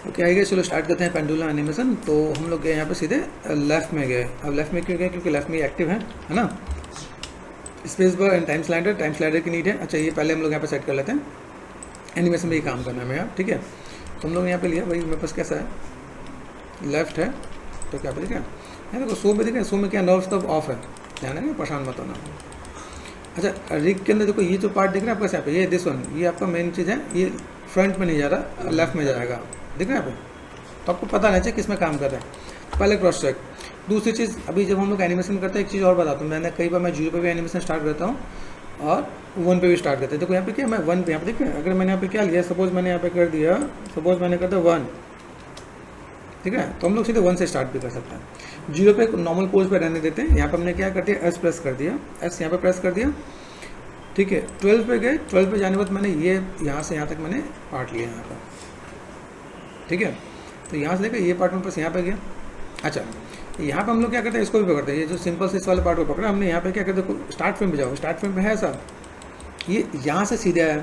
Okay आइए चलो start करते हैं पेंडुलम एनिमेशन। तो हम लोग गए यहाँ पे सीधे लेफ्ट में गए। अब लेफ्ट में क्यों गए? क्योंकि लेफ्ट में एक्टिव है ना। Space bar and time slider की नीड है। अच्छा ये पहले हम लोग यहाँ पे सेट कर लेते हैं। एनिमेशन में ही काम करना है हमें यहाँ, ठीक है। तो हम लोग यहाँ पे लिया भाई, मेरे पास कैसा है, लेफ्ट है तो क्या पे लिखा है देखो, शो में देखा, शो में क्या नर्व्स तब ऑफ है, ध्यान है ना, परेशान मत होना। अच्छा रिग के अंदर देखो ये जो पार्ट दिख रहा है आपका यहाँ पे, ये दिस वन, ये आपका मेन चीज़ है, ये फ्रंट में नहीं जा रहा, लेफ्ट में जाएगा, दिख रहा है यहाँ पे। तो आपको पता नहीं चाहिए किस में काम कर रहा है। पहले क्रॉस चेक। दूसरी चीज़, अभी जब हम लोग एनिमेशन करते हैं एक चीज़ और बताता हूँ, मैंने कई बार मैं 0 पे भी एनिमेशन स्टार्ट करता हूँ और 1 पे भी स्टार्ट करते हैं। देखो यहाँ पे क्या, मैं 1 पे यहाँ पे देखिए, अगर मैंने यहाँ पे क्या लिया, सपोज मैंने यहाँ पे कर दिया, सपोज मैंने कर दिया 1, ठीक है, तो हम लोग सीधे 1 से स्टार्ट भी कर सकते हैं। 0 पे नॉर्मल पोज पे रहने देते हैं। यहाँ पे हमने क्या कर दिया, एस प्रेस कर दिया, एस यहाँ पे प्रेस कर दिया, ठीक है। 12 पे गए, 12 पे जाने के बाद मैंने ये यहाँ से यहाँ तक मैंने पार्ट लिया यहाँ पर, ठीक है। तो यहाँ से देखा ये पार्ट में बस यहाँ पे गया। अच्छा यहाँ पे हम लोग क्या करते हैं, इसको भी पकड़ते हैं, ये जो सिंपल से इस वाले पार्ट को पकड़ा हमने। यहाँ पे क्या करते हैं, स्टार्ट फ्रेम पे जाओ, स्टार्ट फ्रेम पे है ऐसा, ये यहाँ से सीधे आया।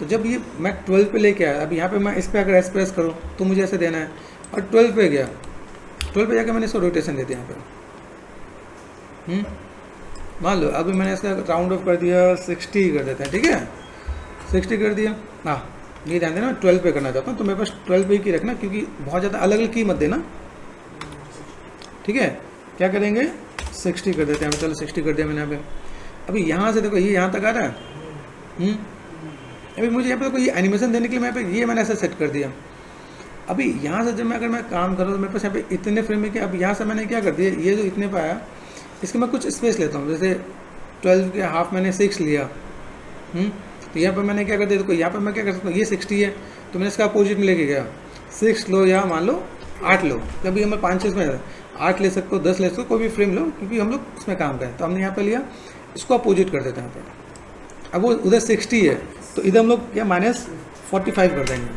तो जब ये मैं 12 पे लेके आया, अब यहाँ पे मैं इस पर अगर एक्सप्रेस करूँ तो मुझे ऐसे देना है, और 12 पे गया, 12 पे जाकर मैंने इसको रोटेशन दे दिया यहाँ पे। मान लो अभी मैंने इसका राउंड ऑफ कर दिया, 60 कर देते हैं, ठीक है, 60 कर दिया। हाँ ये ध्यान देना, मैं 12 पे करना चाहता हूँ, तो मेरे पास 12 पे ही रखना, क्योंकि बहुत ज़्यादा अलग अलग की मत देना, ठीक है। क्या करेंगे, 60 कर देते हैं, चलो 60 कर दिया मैंने यहाँ पे। अभी यहाँ से देखो ये यहाँ तक आ रहा है। अभी मुझे यहाँ पे देखो ये एनिमेशन देने के लिए मैं पे ये मैंने ऐसा सेट कर दिया। अभी यहाँ से जब मैं अगर मैं काम कर रहा हूँ तो मेरे पास यहाँ पे इतने फ्रेम में क्या, अब यहाँ से मैंने क्या कर दिया, ये जो इतने पे आया इसके मैं कुछ स्पेस लेता हूँ, जैसे 12 के हाफ मैंने 6 लिया। तो यहाँ पर मैंने क्या कर दिया, देखो यहाँ पर मैं क्या कर सकता हूँ, ये 60 है तो मैंने इसका अपोजिट में लेके गया, 6 लो या मान लो 8 लो, कभी हमें 5-6 में 8 ले सकते हो, 10 ले सकते हो, कोई भी फ्रेम लो, क्योंकि हम लोग इसमें काम करें। तो हमने यहाँ पे लिया, इसको अपोजिट कर देते हैं यहाँ पर। अब वो उधर 60 है तो इधर हम लोग क्या -45 कर देंगे,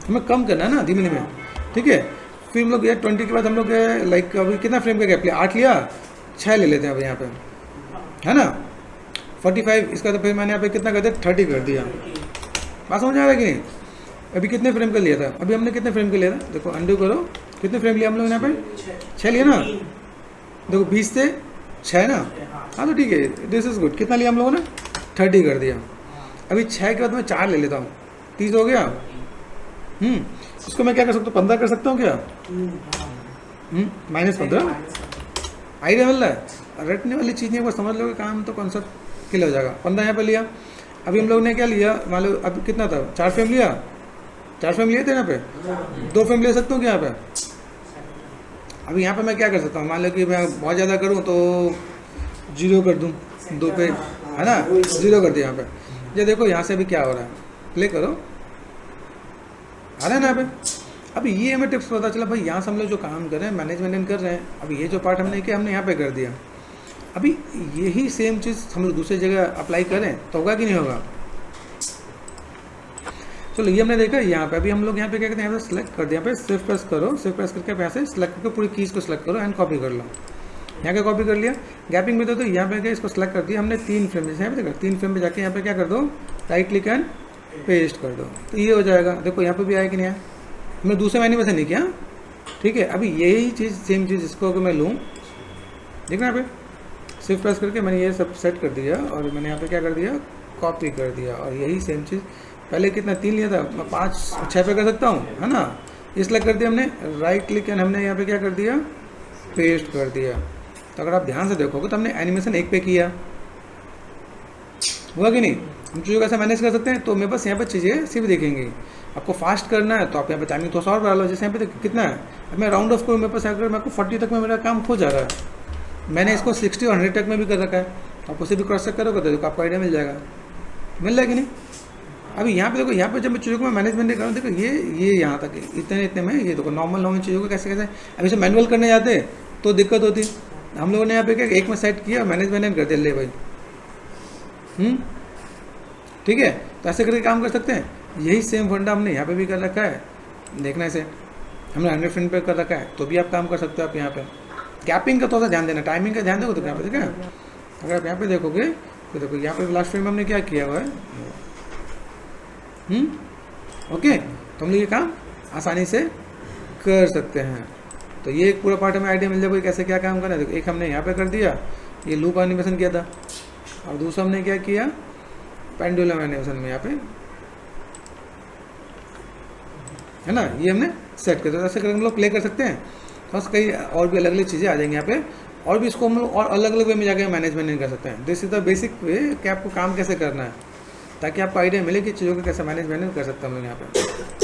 हमें कम करना है ना धीमे धीमे, ठीक है। फिर हम लोग ये 20 के बाद हम लोग लाइक अभी कितना फ्रेम का गैप लिया, 8 लिया, 6 ले लेते हैं अभी यहाँ पे, है ना, 45। इसका तो फिर मैंने यहाँ पे कितना कर दिया, 30 कर दिया। बात समझ आ रहा है कि नहीं। अभी कितने फ्रेम का लिया था, अभी हमने कितने फ्रेम का लिया था, देखो अंडू करो, कितने फ्रेम लिया हम लोग यहाँ पे, 6 लिया ना, देखो 20 से 6 ना, हाँ तो ठीक है, दिस इज गुड। कितना लिया हम लोगों ने, 30 कर दिया। अभी 6 के बाद मैं 4 ले लेता हूँ, 30 हो गया। इसको मैं क्या कर सकता हूँ, 15 कर सकता हूँ क्या, -15। आइडिया मिल रहा है, रटने वाली चीज़ नहीं, वो समझ लोगे काम तो कॉन्सेप्ट क्लियर हो जाएगा। 15 यहाँ पे लिया। अभी हम लोग ने क्या लिया, मान लो अभी कितना था, 4 फ्रेम लिया, 4 फ्रेम लिए थे यहाँ पे, 2 फ्रेम ले सकता हूँ क्या यहाँ पे। अभी यहाँ पे मैं क्या कर सकता हूँ, मान लो कि मैं बहुत ज़्यादा करूँ तो 0 कर दूँ, 2 पे, है ना, 0 कर दिया यहाँ पे। ये देखो यहाँ से अभी क्या हो रहा है, प्ले करो, आ रहा है ना यहाँ पे। अभी ये हमें टिप्स पता चला भाई, यहाँ से हम लोग जो काम कर रहे हैं, मैनेजमेंट कर रहे हैं। अभी ये जो पार्ट हमने किया, हमने यहाँ पे कर दिया। अभी यही सेम चीज़ हम लोग दूसरी जगह अप्लाई करें तो होगा कि नहीं होगा। चलो ये हमने देखा यहाँ पे। अभी हम लोग यहाँ पे क्या करते हैं, यहाँ पे सिलेक्ट कर दिया, यहाँ पे शिफ्ट प्रेस करो, शिफ्ट प्रेस करके यहाँ से सिलेक्ट करके पूरी कीज़ को सिलेक्ट करो एंड कॉपी कर लो। यहाँ का कॉपी कर लिया, गैपिंग में तो यहाँ पे क्या, इसको सिलेक्ट कर दिया हमने 3 फ्रेम, जैसे यहाँ पे देखा 3 फ्रेम पे जाके यहाँ पे क्या कर दो, राइट क्लिक एंड पेस्ट कर दो, तो ये हो जाएगा। देखो यहाँ पे भी आया कि नहीं आया, मैं दूसरे एनिमेशन नहीं किया, ठीक है। अभी यही चीज़ सेम चीज़ इसको अगर मैं लूँ, देखना यहाँ पे शिफ्ट प्रेस करके मैंने ये सब सेट कर दिया और मैंने यहाँ पे क्या कर दिया, कॉपी कर दिया। और यही सेम चीज़ पहले कितना 3 लिया था, मैं 5-6 पे कर सकता हूँ, है ना। इसलिए कर दिया हमने राइट क्लिक एंड हमने यहाँ पे क्या कर दिया, पेस्ट कर दिया। तो अगर आप ध्यान से देखोगे तो हमने एनिमेशन 1 पे किया, हुआ कि नहीं। हम चीज़ों को ऐसा मैनेज कर सकते हैं। तो मेरे पास यहाँ पे चीज़ें सिर्फ देखेंगे, आपको फास्ट करना है तो आप यहाँ पे टाइमिंग थोड़ा सा और बढ़ा लो। जैसे यहाँ पे कितना है, अब मैं राउंड ऑफ करूँ, मेरे पास अगर मेरे को 40 तक में मेरा काम हो जा रहा है, मैंने इसको 60 और 100 तक में भी कर रखा है। तो आप उसे भी क्रॉस चेक करोगे तो आपको आइडिया मिल जाएगा, मिल रहा है कि नहीं। अभी यहाँ पे देखो, यहाँ पे जब मैं चीज़ों को मैं मैनेजमेंट कर रहा हूँ, देखो ये यहाँ तक इतने में, ये देखो नॉर्मल चीज़ों को कैसे अब इसे मैनुअल करने जाते तो दिक्कत होती। हम लोगों ने यहाँ पे क्या एक में सेट किया, मैनेजमेंट कर दिया, ले भाई, ठीक है। तो ऐसे करके काम कर सकते हैं। यही सेम फंडा हमने यहाँ पे भी कर रखा है, देखने से हमने 100 फ्रेम पे कर रखा है, तो भी आप काम कर सकते हो। आप यहाँ पे गैपिंग का थोड़ा सा ध्यान देना, टाइमिंग का ध्यान देखो तो यहाँ पे, ठीक है। अगर आप यहाँ पे देखोगे तो देखो यहाँ पे लास्ट फ्रेम में हमने क्या किया हुआ है, ओके। तो हम लोग ये काम आसानी से कर सकते हैं। तो ये एक पूरा पार्ट हमें आइडिया मिल जाए कोई कैसे क्या काम करना है। देखो एक हमने यहाँ पे कर दिया, ये लूप एनिमेशन किया था, और दूसरा हमने क्या किया, पेंडुलम एनिमेशन में यहाँ पे, है ना, ये हमने सेट कर दिया। ऐसे करके हम लोग प्ले कर सकते हैं। बस कई और भी अलग अलग चीज़ें आ जाएंगी यहाँ पे, और भी इसको हम लोग और अलग अलग वे में जाकर मैनेजमेंट कर सकते हैं। This is the basic way कि आपको काम कैसे करना है, ताकि आपको आइडिया मिले कि चीज़ों को कैसे मैनेजमेंट कर सकते हैं हम लोग यहाँ पे।